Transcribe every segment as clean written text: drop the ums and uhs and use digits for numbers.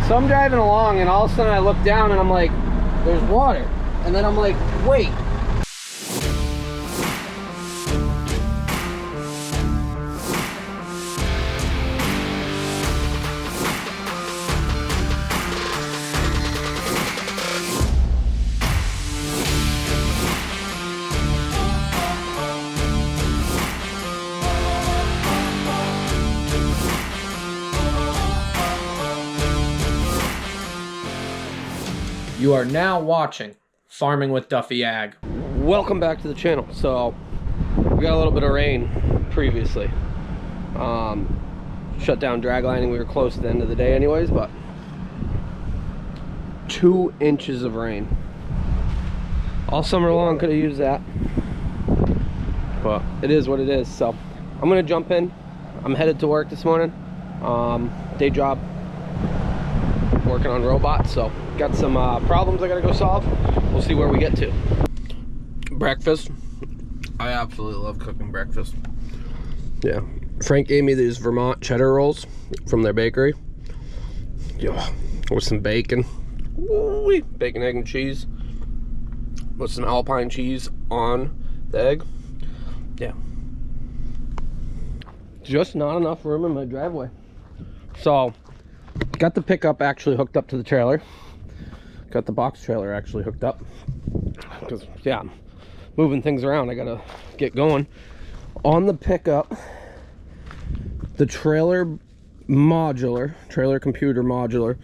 So I'm driving along and all of a sudden I look down and I'm like, there's water. And then I'm like, wait. You are now watching Farming with Duffy Ag. Welcome back to the channel. So we got a little bit of rain previously. Shut down drag lining. We were close to the end of the day anyways, but 2 inches of rain. All summer long could have used that. But it is what it is. So I'm gonna jump in. I'm headed to work this morning. Day job. Working on robots, so got some problems I gotta go solve. We'll see where we get to. Breakfast. I absolutely love cooking breakfast. Yeah, Frank gave me these Vermont cheddar rolls from their bakery. Yeah, with some bacon. Ooh-wee. Bacon, egg, and cheese. With some Alpine cheese on the egg. Yeah. Just not enough room in my driveway. So got the pickup actually hooked up to the trailer. Got the box trailer actually hooked up. Because, yeah, I'm moving things around. I gotta get going. On the pickup, the trailer computer modular,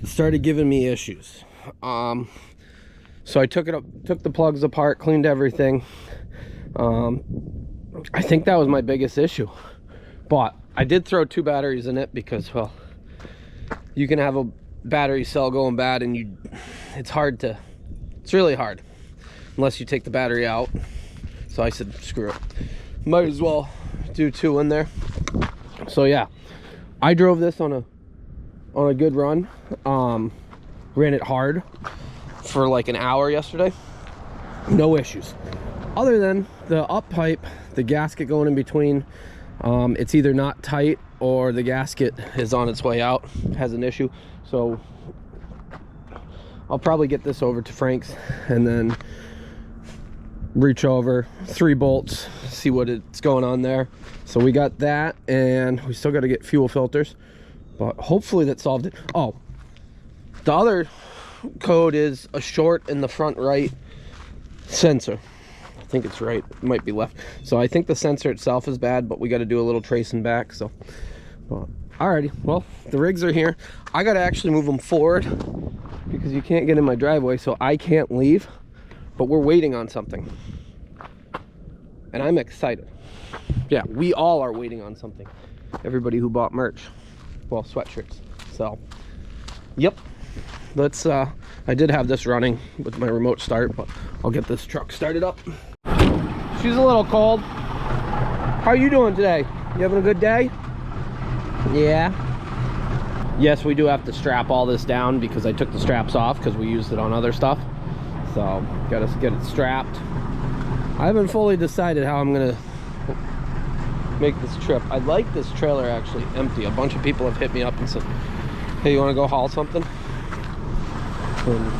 started giving me issues. So I took the plugs apart, cleaned everything. I think that was my biggest issue. But I did throw 2 batteries in it because, well, you can have a battery cell going bad and it's really hard unless you take the battery out. So I said, screw it. Might as well do 2 in there. So yeah, I drove this on a good run. Ran it hard for like an hour yesterday. No issues. Other than the up pipe, the gasket going in between, it's either not tight or the gasket is on its way out, has an issue. So I'll probably get this over to Frank's and then reach over 3 bolts, see what it's going on there. So we got that, and we still got to get fuel filters, but hopefully that solved it. Oh, the other code is a short in the front right sensor. I think it's right, it might be left. So I think the sensor itself is bad, but we got to do a little tracing back. So alrighty, well, the rigs are here. I got to actually move them forward because you can't get in my driveway, so I can't leave. But we're waiting on something, and I'm excited. Yeah, we all are waiting on something. Everybody who bought merch, well, sweatshirts. So yep, let's I did have this running with my remote start, but I'll get this truck started up. She's a little cold. How are you doing today? You having a good day? Yeah. Yes, we do have to strap all this down because I took the straps off because we used it on other stuff. So gotta get it strapped. I haven't fully decided how I'm gonna make this trip. I'd like this trailer actually empty. A bunch of people have hit me up and said, hey, you want to go haul something? And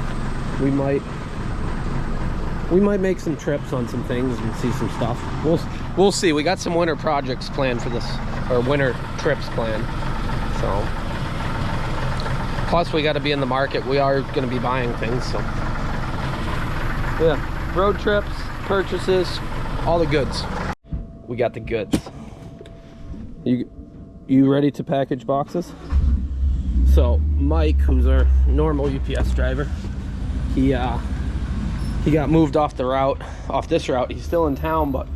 we might make some trips on some things and see some stuff. We'll see. We got some winter projects planned for this, or winter trips planned. So plus we got to be in the market. We are going to be buying things. So yeah, road trips, purchases, all the goods. We got the goods. You ready to package boxes? So Mike, who's our normal UPS driver, he got moved off this route. He's still in town, but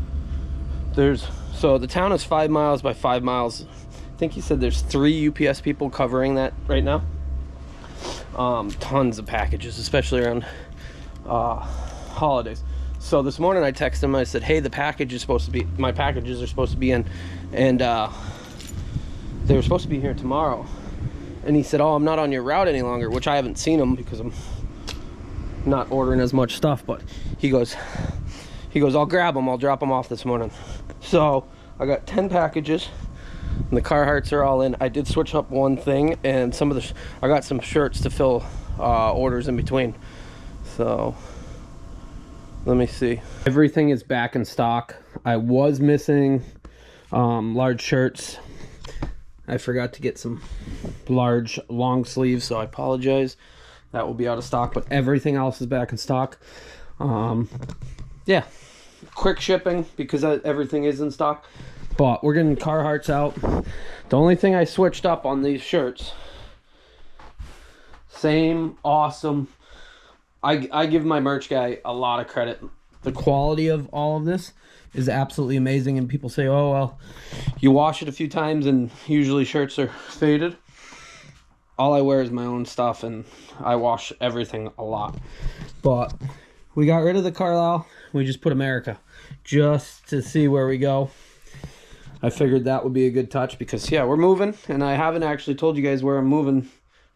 so the town is 5 miles by 5 miles. I think he said there's 3 UPS people covering that right now. Tons of packages, especially around holidays. So this morning I texted him. I said, hey, my packages are supposed to be in, and they were supposed to be here tomorrow. And he said, oh, I'm not on your route any longer, which I haven't seen him because I'm not ordering as much stuff. But he goes, I'll grab them, I'll drop them off this morning. So I got 10 packages. And the Carhartts are all in. I did switch up one thing, and some of the I got some shirts to fill orders in between. So let me see. Everything is back in stock. I was missing large shirts. I forgot to get some large long sleeves, so I apologize. That will be out of stock, but everything else is back in stock. Yeah, quick shipping because everything is in stock. But we're getting Carhartts out. The only thing I switched up on these shirts, same awesome. I give my merch guy a lot of credit. The quality of all of this is absolutely amazing, and people say, oh well, you wash it a few times and usually shirts are faded. All I wear is my own stuff, and I wash everything a lot. But we got rid of the Carlisle. We just put America just to see where we go. I figured that would be a good touch because, yeah, we're moving, and I haven't actually told you guys where I'm moving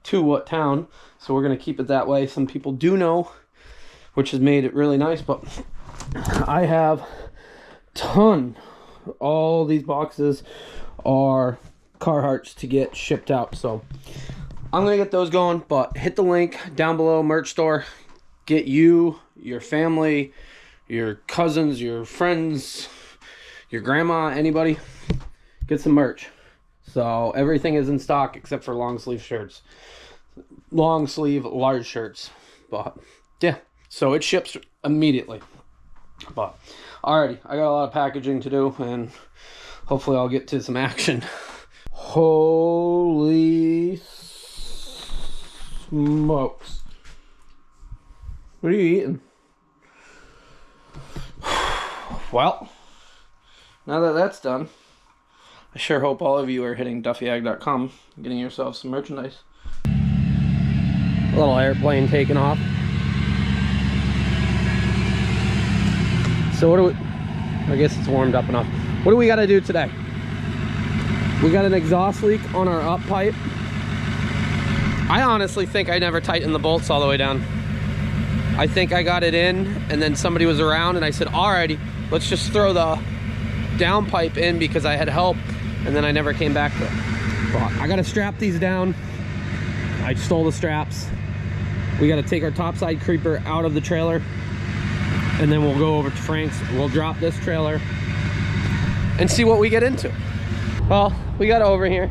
to, what town, so we're going to keep it that way. Some people do know, which has made it really nice, but I have ton. All these boxes are Carhartts to get shipped out, so I'm going to get those going, but hit the link down below, merch store. Get you, your family, your cousins, your friends, your grandma, anybody, get some merch. So everything is in stock except for long sleeve shirts, long sleeve large shirts. But yeah, so it ships immediately. But alrighty, I got a lot of packaging to do, and hopefully I'll get to some action. Holy smokes, what are you eating? Well, now that that's done, I sure hope all of you are hitting duffyag.com, getting yourself some merchandise. A little airplane taking off. So what do we, I guess it's warmed up enough. What do we got to do today? We got an exhaust leak on our up pipe. I honestly think I never tightened the bolts all the way down. I think I got it in, and then somebody was around, and I said, alrighty, let's just throw the down pipe in because I had help, and then I never came back to it. But I gotta strap these down. I stole the straps. We gotta take our topside creeper out of the trailer, and then we'll go over to Frank's. We'll drop this trailer and see what we get into. Well, we got over here.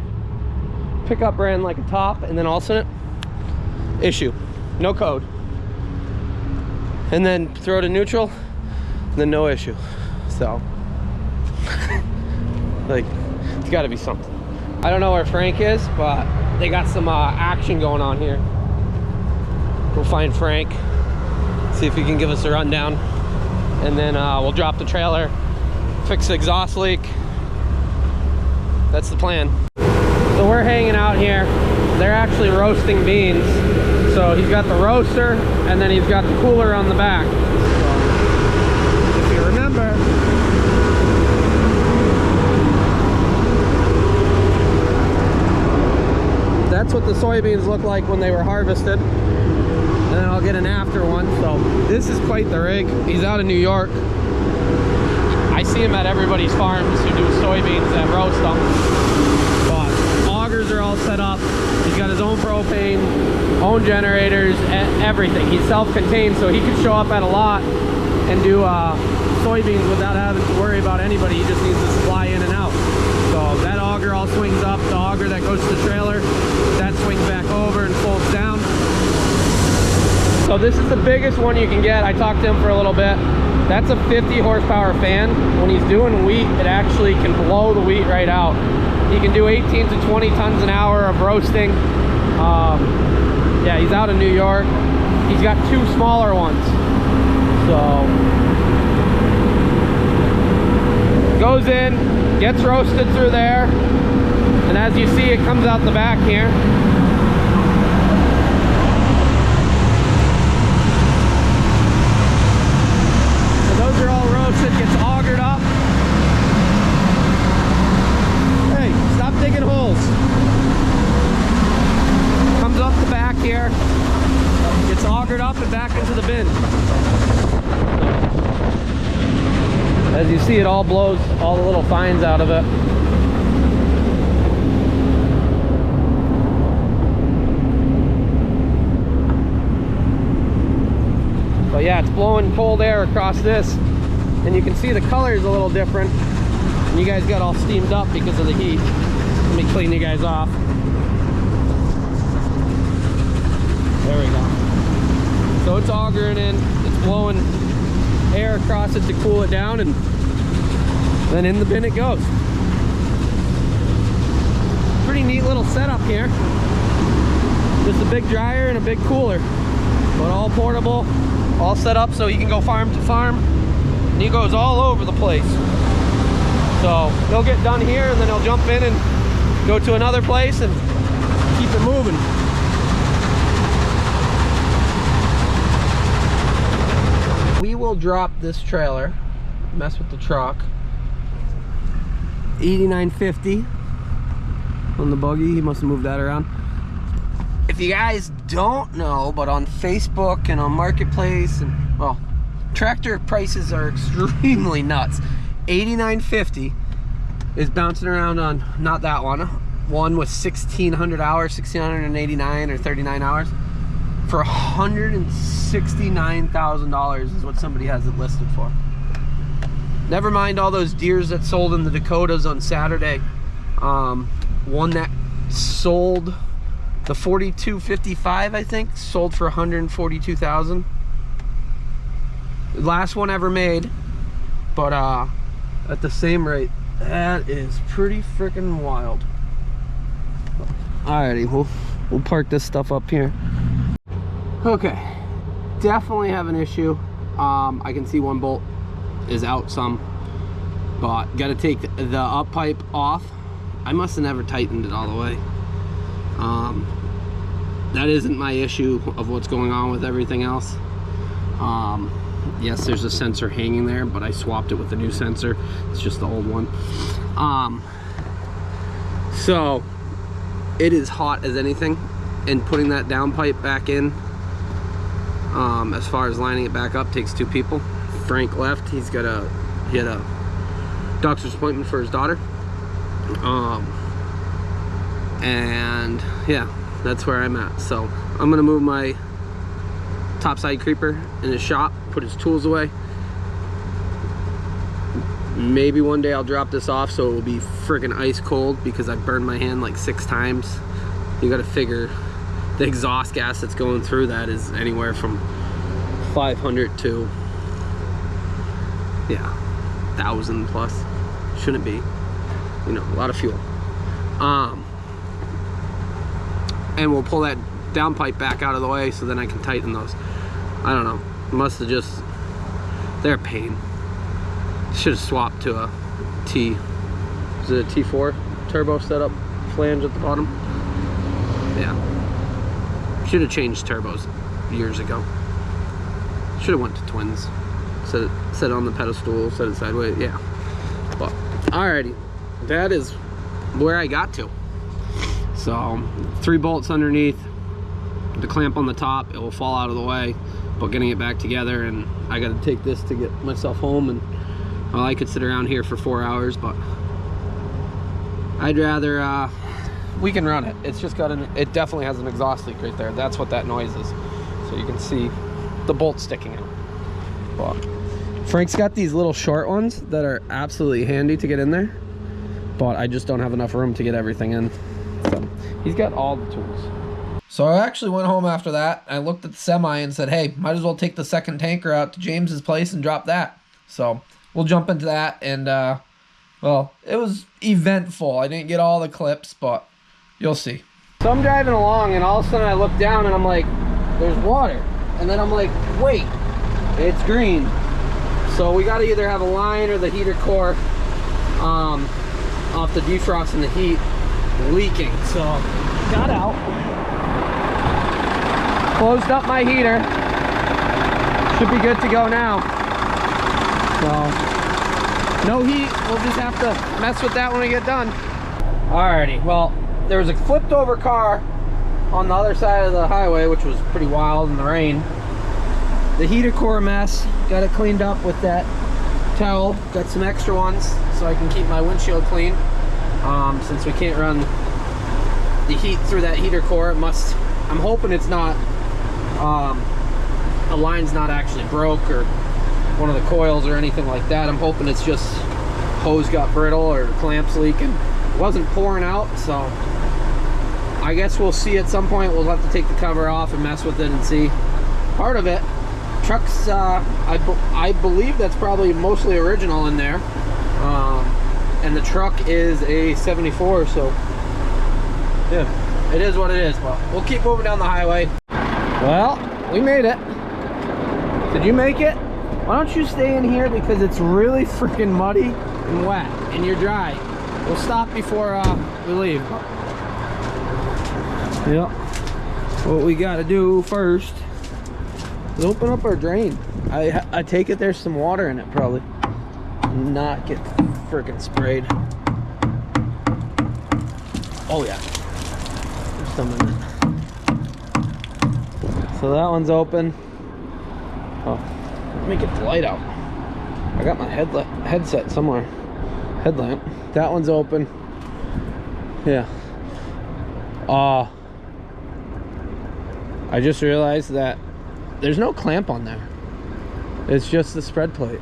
Pickup ran like a top, and then all of a sudden, issue, no code. And then throw it in neutral, and then no issue. So, like, it's gotta be something. I don't know where Frank is, but they got some action going on here. We'll find Frank, see if he can give us a rundown, and then we'll drop the trailer, fix the exhaust leak. That's the plan. So we're hanging out here. They're actually roasting beans. So he's got the roaster, and then he's got the cooler on the back. So, if you remember, that's what the soybeans look like when they were harvested. And then I'll get an after one. So this is quite the rig. He's out of New York. I see him at everybody's farms who do soybeans that roast them. But augers are all set up. He's got his own propane, own generators, everything. He's self-contained, so he can show up at a lot and do soybeans without having to worry about anybody. He just needs to supply in and out. So that auger all swings up. The auger that goes to the trailer, that swings back over and folds down. So this is the biggest one you can get. I talked to him for a little bit. That's a 50 horsepower fan. When he's doing wheat, it actually can blow the wheat right out. He can do 18 to 20 tons an hour of roasting. Yeah, he's out of New York. He's got two smaller ones. So, goes in, gets roasted through there, and as you see, it comes out the back here. So those are all roasted, gets augered up. Hey, stop digging holes. Comes up the back here, gets augered up and back into the bin. As you see, it all blows all the little fines out of it. But yeah, it's blowing cold air across this, and you can see the color is a little different. And you guys got all steamed up because of the heat. Let me clean you guys off. There we go. So it's augering in, it's blowing air across it to cool it down, and then in the bin it goes. Pretty neat little setup here. Just a big dryer and a big cooler, but all portable, all set up so he can go farm to farm, and he goes all over the place. So he'll get done here, and then he'll jump in and go to another place and keep it moving. We will drop this trailer, mess with the truck. $89.50 on the buggy. He must have moved that around. If you guys don't know, but on Facebook and on Marketplace, and well, tractor prices are extremely nuts. $89.50 is bouncing around on, not that one with 1,600 hours, 1,689 or 39 hours, for $169,000 is what somebody has it listed for. Never mind all those deers that sold in the Dakotas on Saturday. One that sold, the 4255, I think, sold for $142,000. Last one ever made, but at the same rate. That is pretty freaking wild. Alrighty, we'll park this stuff up here. Okay, definitely have an issue. I can see one bolt is out some, but got to take the up pipe off. I must have never tightened it all the way. That isn't my issue of what's going on with everything else. Yes, there's a sensor hanging there, but I swapped it with a new sensor. It's just the old one. So it is hot as anything, and putting that down pipe back in, as far as lining it back up, takes two people. Frank left. He had a doctor's appointment for his daughter. And yeah, that's where I'm at. So I'm gonna move my topside creeper in his shop, put his tools away. Maybe one day I'll drop this off so it will be freaking ice cold, because I burned my hand like 6 times. You got to figure the exhaust gas that's going through that is anywhere from 500 to, yeah, 1,000 plus. Shouldn't be, you know, a lot of fuel. And we'll pull that down pipe back out of the way so then I can tighten those. I don't know, must have just, they're a pain. Should have swapped to a T, is it a T4 turbo setup, flange at the bottom? Yeah, should have changed turbos years ago. Should have went to twins, set it on the pedestal, set it sideways, yeah. But alrighty, that is where I got to. So 3 bolts underneath, the clamp on the top, it will fall out of the way, but getting it back together, and I got to take this to get myself home. And well, I could sit around here for 4 hours, but I'd rather we can run it. It's just got it definitely has an exhaust leak right there. That's what that noise is. So you can see the bolt sticking out. But Frank's got these little short ones that are absolutely handy to get in there, but I just don't have enough room to get everything in. So he's got all the tools. So I actually went home after that. I looked at the semi and said, hey, might as well take the second tanker out to James's place and drop that. So we'll jump into that. And well, it was eventful. I didn't get all the clips, but you'll see. So I'm driving along, and all of a sudden I look down and I'm like, there's water. And then I'm like, wait, it's green. So we got to either have a line or the heater core off the defrost and the heat leaking. So got out, closed up my heater, should be good to go now. So no heat, we'll just have to mess with that when we get done. Alrighty, well, there was a flipped over car on the other side of the highway, which was pretty wild in the rain. The heater core mess, got it cleaned up with that towel, got some extra ones so I can keep my windshield clean. Since we can't run the heat through that heater core, it must, I'm hoping it's not the line's not actually broke or one of the coils or anything like that. I'm hoping it's just hose got brittle or clamps leaking. It wasn't pouring out, so I guess we'll see at some point. We'll have to take the cover off and mess with it and see. Part of it, truck's, I believe that's probably mostly original in there. And the truck is a 74, so yeah, it is what it is. But we'll keep moving down the highway. Well, we made it. Did you make it? Why don't you stay in here because it's really freaking muddy and wet and you're dry. We'll stop before we leave. Yep. What we gotta do first is open up our drain. I take it there's some water in it probably. Not get freaking sprayed. Oh yeah. There's some in it. So that one's open. Oh, let me get the light out. I got my headset somewhere. Headlamp. That one's open. Yeah. I just realized that there's no clamp on there. It's just the spread plate.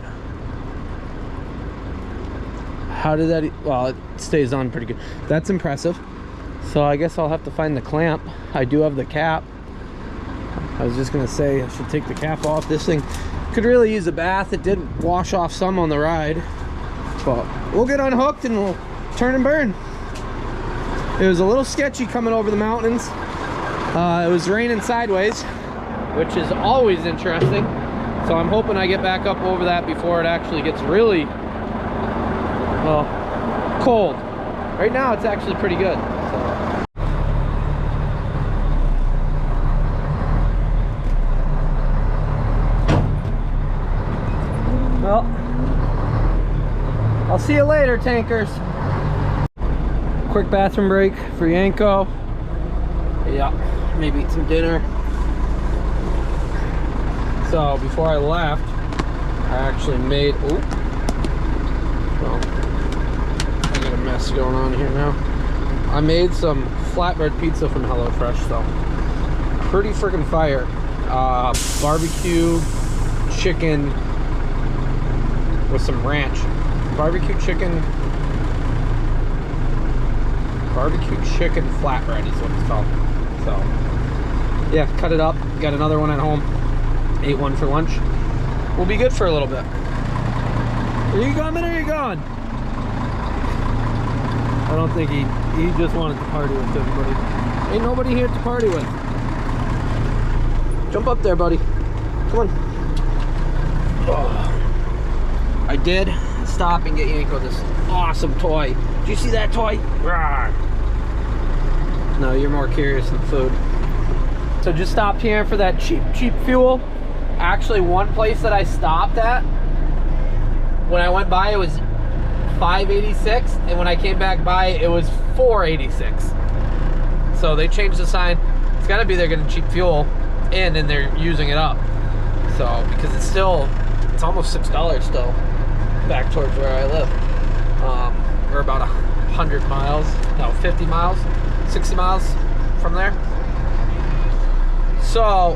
How did that, well, it stays on pretty good. That's impressive. So I guess I'll have to find the clamp. I do have the cap. I was just gonna say I should take the cap off. This thing could really use a bath. It did wash off some on the ride, but we'll get unhooked and we'll turn and burn. It was a little sketchy coming over the mountains. It was raining sideways, which is always interesting. So I'm hoping I get back up over that before it actually gets really cold. Right now it's actually pretty good. Well, I'll see you later, tankers. Quick bathroom break for Yanko. Yeah, maybe eat some dinner. So before I left, I actually made, well, I got a mess going on here now. I made some flatbread pizza from HelloFresh, so pretty freaking fire. Barbecue chicken with some ranch. Barbecue chicken flatbread is what it's called. So yeah, cut it up, got another one at home, ate one for lunch. We'll be good for a little bit. Are you coming or are you going? I don't think he just wanted to party with everybody. Ain't nobody here to party with. Jump up there, buddy. Come on. Oh. I did stop and get Yanko this awesome toy. Did you see that toy? Rawr. No, you're more curious than food. So just stopped here for that cheap fuel. Actually, one place that I stopped at, when I went by, it was $5.86, and when I came back by, it was $4.86. So they changed the sign. It's got to be they're getting cheap fuel in, and they're using it up. So because it's almost $6 still back towards where I live. We're about 100 miles, no, 50 miles, 60 miles from there. So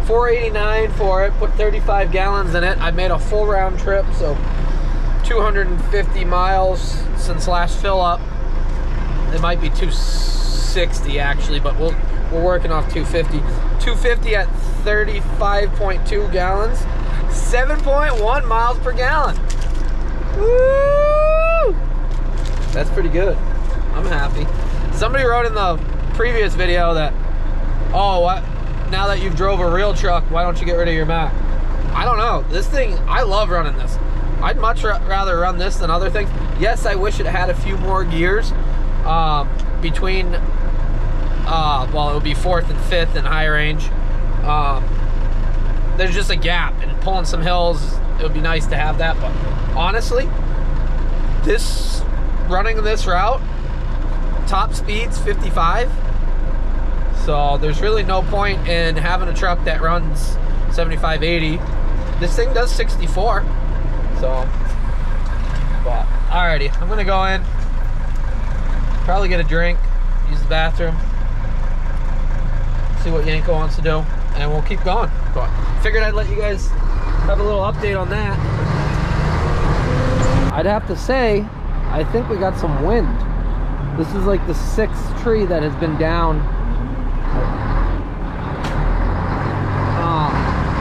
$4.89 for it, put 35 gallons in it. I made a full round trip, so 250 miles since last fill up. It might be 260 actually, but we're working off 250. 250 at 35.2 gallons, 7.1 miles per gallon. Woo! That's pretty good. I'm happy. Somebody wrote in the previous video that, oh, what? Now that you've drove a real truck, why don't you get rid of your Mack? I don't know. This thing, I love running this. I'd much rather run this than other things. Yes, I wish it had a few more gears between, well, it would be 4th and 5th in high range. There's just a gap, and pulling some hills, it would be nice to have that. But honestly, running this route, top speed's 55. So there's really no point in having a truck that runs 75, 80. This thing does 64. So, but alrighty, I'm gonna go in, probably get a drink, use the bathroom, see what Yanko wants to do, and we'll keep going. But figured I'd let you guys have a little update on that. I'd have to say, I think we got some wind. This is like the 6th tree that has been down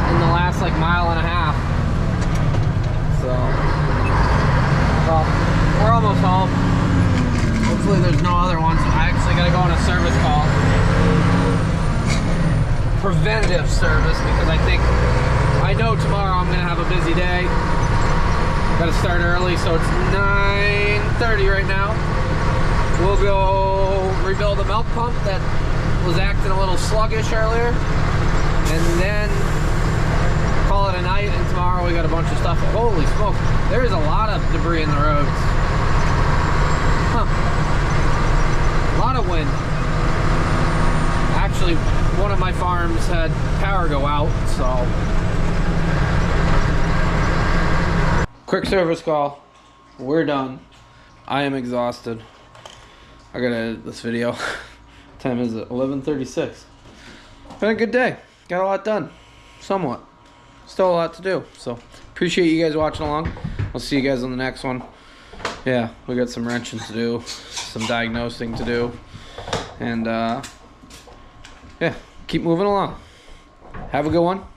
in the last like mile and a half. So, well, we're almost home. Hopefully there's no other ones. I actually gotta go on a service call. Preventative service, because I know tomorrow I'm gonna have a busy day. Gotta start early, so it's 9:30 right now. We'll go rebuild a milk pump that was acting a little sluggish earlier, and then call it a night. And tomorrow we got a bunch of stuff. Holy smoke, there is a lot of debris in the roads. Huh. A lot of wind. Actually, one of my farms had power go out, so. Quick service call. We're done. I am exhausted. I gotta edit this video. Time is it? 11:36. Been a good day. Got a lot done. Somewhat. Still a lot to do. So appreciate you guys watching along. I'll see you guys on the next one. Yeah, we got some wrenching to do, some diagnosing to do, and yeah, keep moving along. Have a good one.